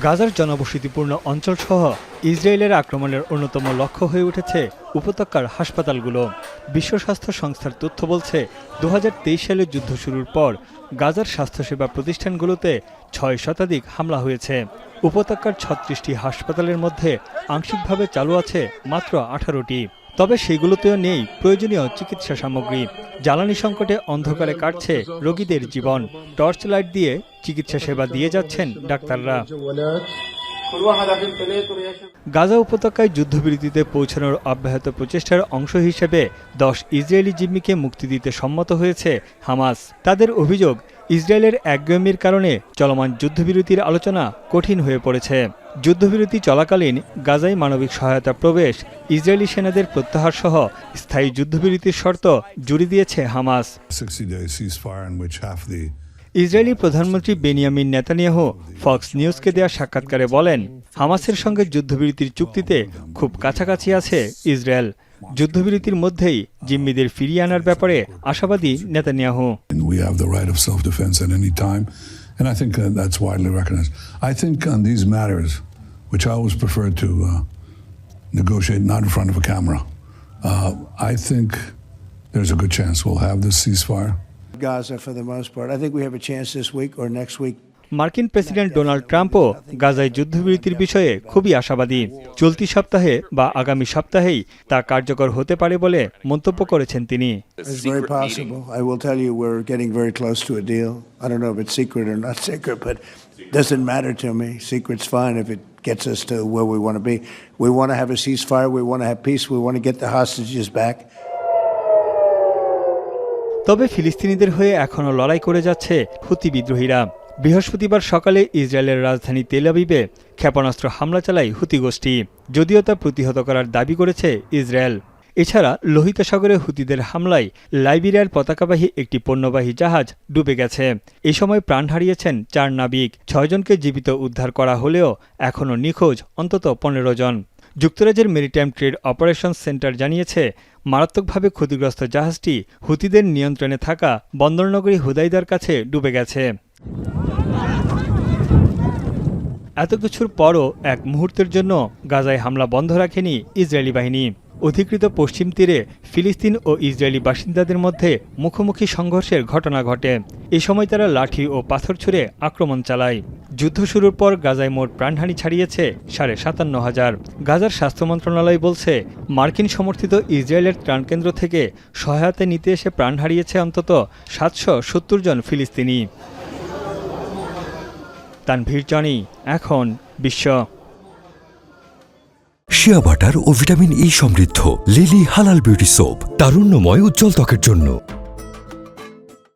গাজার জনবসতিপূর্ণ অঞ্চলসহ ইসরায়েলের আক্রমণের অন্যতম লক্ষ্য হয়ে উঠেছে উপত্যকার হাসপাতালগুলো। বিশ্ব স্বাস্থ্য সংস্থার তথ্য বলছে, 2023 সালে যুদ্ধ শুরুর পর গাজার স্বাস্থ্যসেবা প্রতিষ্ঠানগুলোতে 6 শতাধিক হামলা হয়েছে। উপত্যকার 36টি হাসপাতালের মধ্যে আংশিকভাবে চালু আছে মাত্র 18টি। তবে সেগুলোতেও নেই প্রয়োজনীয় চিকিৎসা সামগ্রী। জ্বালানি সংকটে অন্ধকারে কাটছে রোগীদের জীবন। টর্চ লাইট দিয়ে চিকিৎসা সেবা দিয়ে যাচ্ছেন ডাক্তাররা। গাজা উপত্যকায় যুদ্ধবিরতিতে পৌঁছানোর অব্যাহত প্রচেষ্টার অংশ হিসেবে 10 ইসরায়েলি জিম্মিকে মুক্তি দিতে সম্মত হয়েছে হামাস। তাদের অভিযোগ, ইসরায়েলের একগুঁয়েমির কারণে চলমান যুদ্ধবিরতির আলোচনা কঠিন হয়ে পড়েছে। যুদ্ধবিরতি চলাকালীন গাজায় মানবিক সহায়তা প্রবেশ, ইসরায়েলি সেনাদের প্রত্যাহার সহ স্থায়ী যুদ্ধবিরতির শর্ত জুড়ে দিয়েছে হামাস। ইসরায়েলি প্রধানমন্ত্রী বেনিয়ামিন নেতানিয়াহু ফক্স নিউজকে দেওয়া সাক্ষাৎকারে বলেন, হামাসের সঙ্গে যুদ্ধবিরতির চুক্তিতে খুব কাছাকাছি আছে ইসরায়েল। যুদ্ধবিরতির মধ্যেই জিম্মিদের ফিরিয়ে আনার ব্যাপারে আশাবাদী Netanyahu. And I think that's widely recognized. I think on these matters, which I always prefer to negotiate not in front of a camera, I think there's a good chance we'll have this ceasefire. Gaza, for the most part, I think we have a chance this week or next week. মার্কিন president Donald ট্রাম্পও গাজায় যুদ্ধবিরতির বিষয়ে খুবই আশাবাদী। চলতি সপ্তাহে বা আগামী সপ্তাহেই তা কার্যকর হতে পারে বলে মন্তব্য করেছেন তিনি। It's very possible. I will tell you we're getting very close to a deal. I don't know if it's secret or not secret, but it doesn't matter to me. Secret's fine if it gets us to where we want to be. We want to have a ceasefire. We want to have peace. We want to get the hostages back. তবে ফিলিস্তিনিদের হয়ে এখনও লড়াই করে যাচ্ছে হুতি বিদ্রোহীরা। বৃহস্পতিবার সকালে ইসরায়েলের রাজধানী তেল আবিবে ক্ষেপণাস্ত্র হামলা চালায় হুতি গোষ্ঠী, যদিও তা প্রতিহত করার দাবি করেছে ইসরায়েল। এছাড়া লোহিত সাগরে হুতিদের হামলায় লাইবেরিয়ার পতাকাবাহী একটি পণ্যবাহী জাহাজ ডুবে গেছে। এই সময় প্রাণ হারিয়েছেন 4 নাবিক। 6 জনকে জীবিত উদ্ধার করা হলেও এখনও নিখোঁজ অন্তত 15 জন। যুক্তরাজ্যের মেরিটাইম ট্রেড অপারেশনস সেন্টার জানিয়েছে, মারাত্মকভাবে ক্ষতিগ্রস্ত জাহাজটি হুতিদের নিয়ন্ত্রণে থাকা বন্দরনগরী হুদাইদার কাছে ডুবে গেছে। এত কিছুর পরও এক মুহূর্তের জন্য গাজায় হামলা বন্ধ রাখেনি ইসরায়েলি বাহিনী। অধিকৃত পশ্চিম তীরে ফিলিস্তিন ও ইসরায়েলি বাসিন্দাদের মধ্যে মুখোমুখি সংঘর্ষের ঘটনা ঘটে। এই সময় তারা লাঠি ও পাথর ছুঁড়ে আক্রমণ চালায়। যুদ্ধ শুরুর পর গাজায় মোট প্রাণহানি ছাড়িয়েছে 57,500। গাজার স্বাস্থ্য মন্ত্রণালয় বলছে, মার্কিন সমর্থিত ইসরায়েলের ত্রাণকেন্দ্র থেকে সহায়তা নিতে এসে প্রাণ হারিয়েছে অন্তত 770 জন ফিলিস্তিনি। তানভীর জনি, এখন বিশ্ব। শিয়া বাটার ও ভিটামিন ই সমৃদ্ধ লিলি হালাল বিউটি সোপ, তারুণ্যময় উজ্জ্বল ত্বকের জন্য।